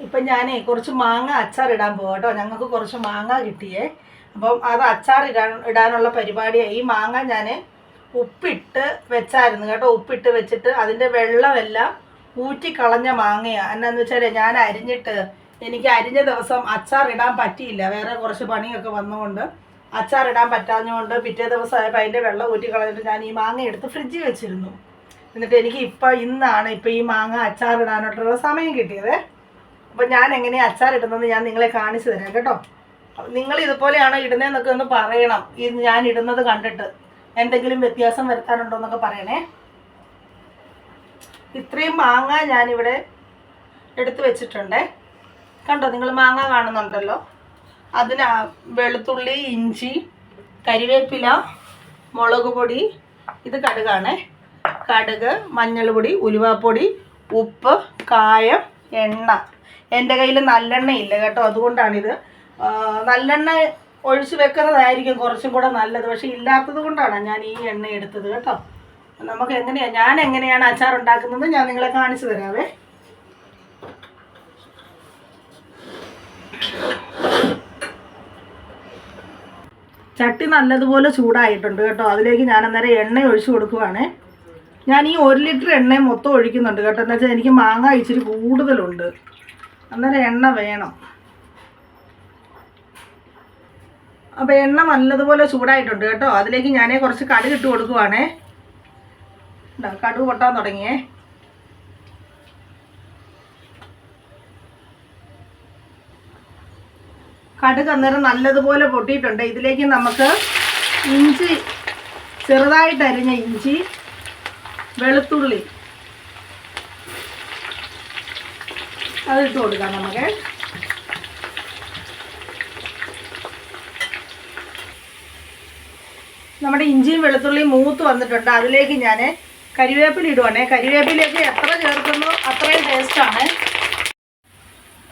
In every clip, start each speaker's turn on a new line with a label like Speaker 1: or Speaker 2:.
Speaker 1: ഇപ്പം ഞാനേ കുറച്ച് മാങ്ങ അച്ചാറിടാൻ പോകാം കേട്ടോ. ഞങ്ങൾക്ക് കുറച്ച് മാങ്ങ കിട്ടിയേ. അപ്പം അത് ഇടാനുള്ള പരിപാടിയാണ്. ഈ മാങ്ങ ഞാൻ ഉപ്പിട്ട് വെച്ചായിരുന്നു കേട്ടോ. ഉപ്പിട്ട് വെച്ചിട്ട് അതിൻ്റെ വെള്ളമെല്ലാം ഊറ്റിക്കളഞ്ഞ മാങ്ങയാണ്. എന്നാന്ന് വെച്ചാൽ ഞാൻ എനിക്ക് അരിഞ്ഞ ദിവസം അച്ചാറിടാൻ പറ്റിയില്ല. വേറെ കുറച്ച് പണിയൊക്കെ വന്നുകൊണ്ട് അച്ചാറിടാൻ പറ്റാഞ്ഞുകൊണ്ട് പിറ്റേ ദിവസമായപ്പോൾ അതിൻ്റെ വെള്ളം ഊറ്റിക്കളഞ്ഞിട്ട് ഞാൻ ഈ മാങ്ങ എടുത്ത് ഫ്രിഡ്ജിൽ വെച്ചിരുന്നു. എന്നിട്ട് എനിക്ക് ഇന്നാണ് ഈ മാങ്ങ അച്ചാറിടാനായിട്ടുള്ള സമയം കിട്ടിയത്. അപ്പോൾ ഞാൻ എങ്ങനെയാണ് അച്ചാറിടുന്നത് ഞാൻ നിങ്ങളെ കാണിച്ചു തരാം കേട്ടോ. നിങ്ങൾ ഇതുപോലെയാണോ ഇടുന്നതെന്നൊക്കെ ഒന്ന് പറയണം. ഇത് ഞാൻ ഇടുന്നത് കണ്ടിട്ട് എന്തെങ്കിലും വ്യത്യാസം വരുത്താനുണ്ടോ എന്നൊക്കെ പറയണേ. ഇത്രയും മാങ്ങ ഞാനിവിടെ എടുത്ത് വെച്ചിട്ടുണ്ടേ. കണ്ടോ, നിങ്ങൾ മാങ്ങ കാണുന്നുണ്ടല്ലോ. അതിന് വെളുത്തുള്ളി, ഇഞ്ചി, കരിവേപ്പില, മുളക് പൊടി, ഇത് കടുകാണേ. കടുക്, മഞ്ഞൾപ്പൊടി, ഉലുവാപ്പൊടി, ഉപ്പ്, കായം, എണ്ണ. എൻ്റെ കയ്യിൽ നല്ലെണ്ണ ഇല്ല കേട്ടോ, അതുകൊണ്ടാണിത്. നല്ലെണ്ണ ഒഴിച്ച് വെക്കുന്നതായിരിക്കും കുറച്ചും കൂടെ നല്ലത്. പക്ഷെ ഇല്ലാത്തത് കൊണ്ടാണ് ഞാൻ ഈ എണ്ണ എടുത്തത് കേട്ടോ. നമുക്ക് ഞാൻ എങ്ങനെയാണ് അച്ചാർ ഉണ്ടാക്കുന്നത് ഞാൻ നിങ്ങളെ കാണിച്ചു തരാവേ. ചട്ടി നല്ലതുപോലെ ചൂടായിട്ടുണ്ട് കേട്ടോ. അതിലേക്ക് ഞാൻ അന്നേരം എണ്ണ ഒഴിച്ചു കൊടുക്കുവാണേ. ഞാൻ ഈ 1 ലിറ്റർ എണ്ണ മൊത്തം ഒഴിക്കുന്നുണ്ട് കേട്ടോ. എന്താ വെച്ചാൽ എനിക്ക് മാങ്ങ ഇച്ചിരി കൂടുതലുണ്ട്, അന്നേരം എണ്ണ വേണം. അപ്പോൾ എണ്ണ നല്ലതുപോലെ ചൂടായിട്ടുണ്ട് കേട്ടോ. അതിലേക്ക് ഞാൻ കുറച്ച് കടുക് ഇട്ട് കൊടുക്കുവാണേ. കടുക് പൊട്ടാൻ തുടങ്ങിയേ. കടുക് അന്നേരം നല്ലതുപോലെ പൊട്ടിയിട്ടുണ്ട്. ഇതിലേക്ക് നമുക്ക് ഇഞ്ചി, ചെറുതായിട്ട് അരിഞ്ഞ ഇഞ്ചി, വെളുത്തുള്ളി അതിട്ട് കൊടുക്കാം നമുക്ക്. നമ്മുടെ ഇഞ്ചിയും വെളുത്തുള്ളിയും മൂത്ത് വന്നിട്ടുണ്ട്. അതിലേക്ക് ഞാൻ കരിവേപ്പില ഇടുവാണേ. കരിവേപ്പിലേക്ക് എത്ര ചേർക്കുന്നു അത്രയും ടേസ്റ്റാണ്.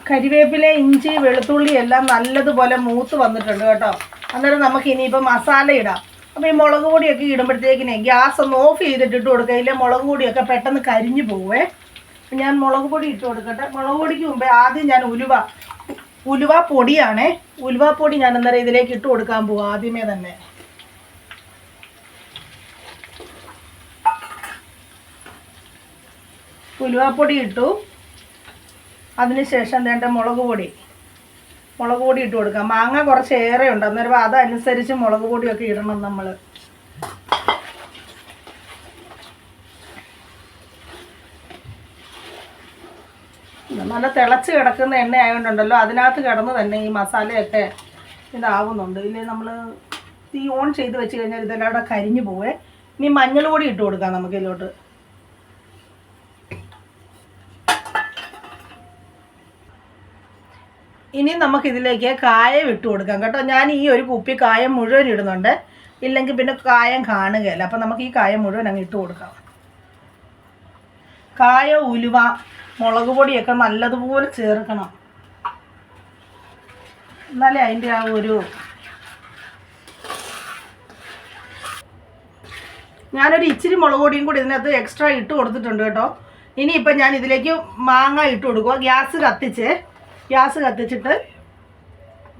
Speaker 1: കരിവേപ്പില, ഇഞ്ചി, വെളുത്തുള്ളി എല്ലാം നല്ലതുപോലെ മൂത്ത് വന്നിട്ടുണ്ട് കേട്ടോ. അന്നേരം നമുക്ക് ഇനിയിപ്പോൾ മസാല ഇടാം. അപ്പോൾ ഈ മുളക് പൊടിയൊക്കെ ഇടുമ്പോഴത്തേക്കിനെ ഗ്യാസ് ഒന്ന് ഓഫ് ചെയ്തിട്ടിട്ട് കൊടുക്കുക. ഇല്ലേ മുളക് പൊടിയൊക്കെ പെട്ടെന്ന് കരിഞ്ഞു പോവേ. അപ്പം ഞാൻ മുളക് പൊടി ഇട്ട് കൊടുക്കട്ടെ. മുളക് പൊടിക്ക് മുമ്പേ ആദ്യം ഞാൻ ഉലുവ പൊടിയാണേ. ഉലുവാപ്പൊടി ഞാൻ അന്നേരം ഇതിലേക്ക് ഇട്ട് കൊടുക്കാൻ പോവാം ആദ്യമേ തന്നെ. ഉലുവാപ്പൊടി ഇട്ടു. അതിനുശേഷം വേണ്ട മുളക് പൊടി ഇട്ട് കൊടുക്കാം. മാങ്ങ കുറച്ച് ഏറെ ഉണ്ട്, അന്നേരം അതനുസരിച്ച് മുളക് പൊടിയൊക്കെ ഇടണം നമ്മൾ. നല്ല തിളച്ച് കിടക്കുന്ന എണ്ണ ആയതുകൊണ്ടുണ്ടല്ലോ, അതിനകത്ത് കിടന്ന് തന്നെ ഈ മസാലയൊക്കെ ഇതാവുന്നുണ്ട്. ഇല്ലേ നമ്മൾ തീ ഓൺ ചെയ്ത് വെച്ച് കഴിഞ്ഞാൽ ഇതെല്ലാം കൂടെ കരിഞ്ഞു പോവേ. ഇനി മഞ്ഞൾ പൊടി ഇട്ട് കൊടുക്കാം നമുക്ക് ഇതിലോട്ട്. ഇനി നമുക്കിതിലേക്ക് കായം ഇട്ട് കൊടുക്കാം കേട്ടോ. ഞാൻ ഈ ഒരു കുപ്പി കായം മുഴുവൻ ഇടുന്നുണ്ട്, ഇല്ലെങ്കിൽ പിന്നെ കായം കാണുകയില്ല. അപ്പം നമുക്ക് ഈ കായം മുഴുവൻ അങ്ങ് ഇട്ട് കൊടുക്കാം. കായം, ഉലുവ, മുളക് പൊടിയൊക്കെ നല്ലതുപോലെ ചേർക്കണം, എന്നാലേ അതിൻ്റെ ആ ഒരു... ഞാനൊരു ഇച്ചിരി മുളക് പൊടിയും കൂടി ഇതിനകത്ത് എക്സ്ട്രാ ഇട്ട് കൊടുത്തിട്ടുണ്ട് കേട്ടോ. ഇനിയിപ്പം ഞാൻ ഇതിലേക്ക് മാങ്ങ ഇട്ട് കൊടുക്കുക. ഗ്യാസ് കത്തിച്ചിട്ട്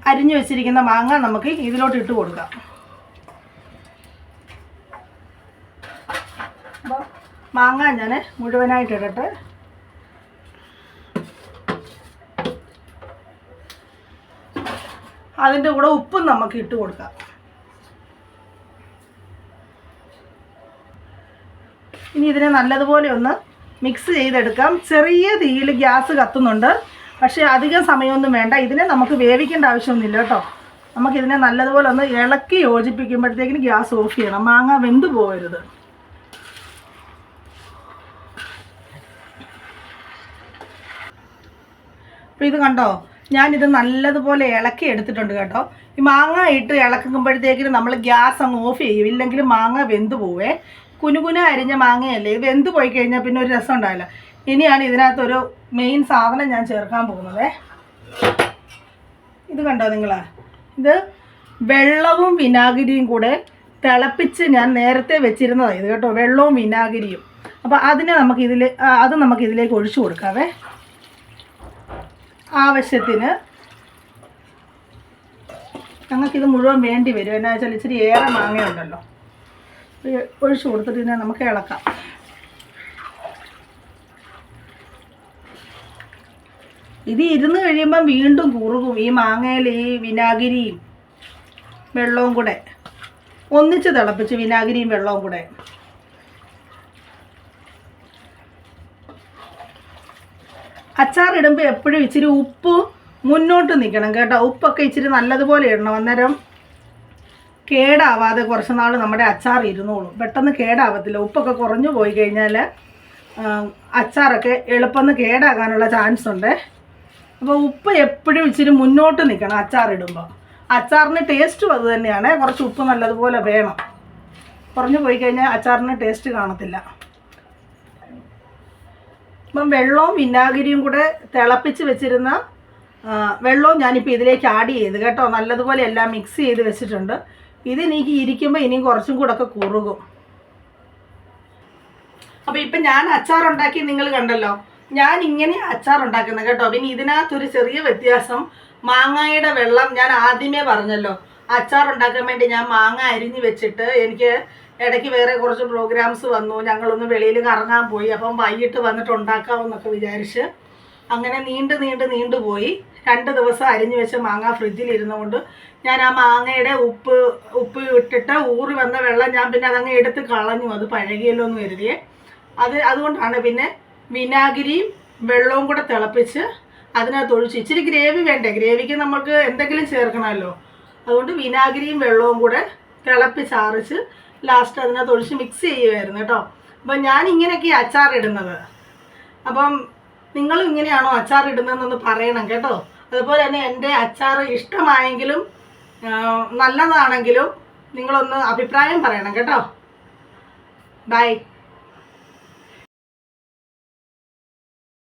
Speaker 1: അരിഞ്ഞു വെച്ചിരിക്കുന്ന മാങ്ങ നമുക്ക് ഇതിലോട്ട് ഇട്ട് കൊടുക്കാം. അപ്പോൾ മാങ്ങ ഞാൻ മുഴുവനായിട്ട് ഇടട്ടെ. അതിൻ്റെ കൂടെ ഉപ്പും നമുക്ക് ഇട്ട് കൊടുക്കാം. ഇനി ഇതിനെ നല്ലതുപോലെ ഒന്ന് മിക്സ് ചെയ്തെടുക്കാം. ചെറിയ തീയിൽ ഗ്യാസ് കത്തുന്നുണ്ട്, പക്ഷേ അധികം സമയമൊന്നും വേണ്ട. ഇതിനെ നമുക്ക് വേവിക്കേണ്ട ആവശ്യമൊന്നുമില്ല കേട്ടോ. നമുക്കിതിനെ നല്ലതുപോലെ ഒന്ന് ഇളക്കി യോജിപ്പിക്കുമ്പോഴത്തേക്കിന് ഗ്യാസ് ഓഫ് ചെയ്യണം. മാങ്ങ വെന്ത് പോകരുത്. അപ്പോൾ ഇത് കണ്ടോ, ഞാനിത് നല്ലതുപോലെ ഇളക്കി എടുത്തിട്ടുണ്ട് കേട്ടോ. ഈ മാങ്ങ ഇട്ട് ഇളക്കുമ്പോഴത്തേക്കിന് നമ്മൾ ഗ്യാസ് അങ്ങ് ഓഫ് ചെയ്യും, ഇല്ലെങ്കിൽ മാങ്ങ വെന്ത് പോവേ. കുനുകുന അരിഞ്ഞ മാങ്ങയല്ലേ, ഇത് വെന്ത് പോയി കഴിഞ്ഞാൽ പിന്നെ ഒരു രസം ഉണ്ടാവില്ല. ഇനിയാണ് ഇതിനകത്തൊരു മെയിൻ സാധനം ഞാൻ ചേർക്കാൻ പോകുന്നത്. ഇത് കണ്ടോ നിങ്ങൾ, ഇത് വെള്ളവും വിനാഗിരിയും കൂടെ തിളപ്പിച്ച് ഞാൻ നേരത്തെ വെച്ചിരുന്നതാണ് ഇത് കേട്ടോ. വെള്ളവും വിനാഗിരിയും. അപ്പോൾ അത് നമുക്കിതിലേക്ക് ഒഴിച്ചു കൊടുക്കാവേ. ആവശ്യത്തിന് ഞങ്ങൾക്കിത് മുഴുവൻ വേണ്ടി വരും. എന്നാ വെച്ചാൽ ഇച്ചിരി ഏറെ മാങ്ങയുണ്ടല്ലോ. ഒഴിച്ചു കൊടുത്തിട്ട് ഇതിനെ നമുക്ക് ഇളക്കാം. ഇത് ഇരുന്ന് കഴിയുമ്പം വീണ്ടും കുറുകും. ഈ മാങ്ങയിൽ ഈ വിനാഗിരിയും വെള്ളവും കൂടെ ഒന്നിച്ച് തിളപ്പിച്ച് വിനാഗിരിയും വെള്ളവും കൂടെ. അച്ചാറിടുമ്പോൾ എപ്പോഴും ഇച്ചിരി ഉപ്പ് മുന്നോട്ട് നിൽക്കണം കേട്ടോ. ഉപ്പൊക്കെ ഇച്ചിരി നല്ലതുപോലെ ഇടണം. അന്നേരം കേടാവാതെ കുറച്ച് നാൾ നമ്മുടെ അച്ചാർ ഇരുന്നോളും. പെട്ടെന്ന് കേടാവത്തില്ല. ഉപ്പൊക്കെ കുറഞ്ഞു പോയി കഴിഞ്ഞാൽ അച്ചാറൊക്കെ എളുപ്പം കേടാകാനുള്ള ചാൻസ് ഉണ്ട്. അപ്പോൾ ഉപ്പ് എപ്പോഴും ഇച്ചിരി മുന്നോട്ട് നിൽക്കണം അച്ചാറിടുമ്പോൾ. അച്ചാറിന് ടേസ്റ്റും അത് തന്നെയാണ്. കുറച്ച് ഉപ്പ് നല്ലതുപോലെ വേണം. കുറഞ്ഞു പോയി കഴിഞ്ഞാൽ അച്ചാറിന് ടേസ്റ്റ് കാണത്തില്ല. അപ്പം വെള്ളവും വിനാഗിരിയും കൂടെ തിളപ്പിച്ച് വെച്ചിരുന്ന വെള്ളവും ഞാനിപ്പോൾ ഇതിലേക്ക് ആഡ് ചെയ്ത് കേട്ടോ. നല്ലതുപോലെ എല്ലാം മിക്സ് ചെയ്ത് വെച്ചിട്ടുണ്ട്. ഇതെനിക്ക് ഇരിക്കുമ്പോൾ ഇനിയും കുറച്ചും കൂടെ ഒക്കെ കുറുകും. അപ്പോൾ ഇപ്പം ഞാൻ അച്ചാറുണ്ടാക്കി നിങ്ങൾ കണ്ടല്ലോ. ഞാൻ ഇങ്ങനെ അച്ചാറുണ്ടാക്കുന്നത് കേട്ടോ. പിന്നെ ഇതിനകത്തൊരു ചെറിയ വ്യത്യാസം, മാങ്ങയുടെ വെള്ളം ഞാൻ ആദ്യമേ പറഞ്ഞല്ലോ. അച്ചാറുണ്ടാക്കാൻ വേണ്ടി ഞാൻ മാങ്ങ അരിഞ്ഞ് വെച്ചിട്ട് എനിക്ക് ഇടയ്ക്ക് വേറെ കുറച്ച് പ്രോഗ്രാംസ് വന്നു. ഞങ്ങളൊന്ന് വെളിയിൽ കറങ്ങാൻ പോയി. അപ്പം വൈകിട്ട് വന്നിട്ട് ഉണ്ടാക്കാമെന്നൊക്കെ വിചാരിച്ച് അങ്ങനെ നീണ്ടു പോയി. 2 ദിവസം അരിഞ്ഞു വെച്ച മാങ്ങ ഫ്രിഡ്ജിലിരുന്നുകൊണ്ട് ഞാൻ ആ മാങ്ങയുടെ ഉപ്പ് ഇട്ടിട്ട് ഊറി വന്ന വെള്ളം ഞാൻ പിന്നെ അതങ്ങ് എടുത്ത് കളഞ്ഞു. അത് പഴകിയല്ലോ എന്ന് കരുതിയേ. അതുകൊണ്ടാണ് പിന്നെ വിനാഗിരിയും വെള്ളവും കൂടെ തിളപ്പിച്ച് അതിനകത്ത് ഒഴിച്ച്. ഇച്ചിരി ഗ്രേവി വേണ്ടേ, ഗ്രേവിക്ക് നമുക്ക് എന്തെങ്കിലും ചേർക്കണമല്ലോ. അതുകൊണ്ട് വിനാഗിരിയും വെള്ളവും കൂടെ തിളപ്പിച്ചാറിച്ച് ലാസ്റ്റ് അതിനകത്ത് ഒഴിച്ച് മിക്സ് ചെയ്യുമായിരുന്നു കേട്ടോ. അപ്പം ഞാൻ ഇങ്ങനെയൊക്കെ അച്ചാറിടുന്നത്. അപ്പം നിങ്ങളും ഇങ്ങനെയാണോ അച്ചാറിടുന്നതെന്നൊന്ന് പറയണം കേട്ടോ. അതുപോലെ തന്നെ എൻ്റെ അച്ചാർ ഇഷ്ടമായെങ്കിലും നല്ലതാണെങ്കിലും നിങ്ങളൊന്ന് അഭിപ്രായം പറയണം കേട്ടോ. ബൈ.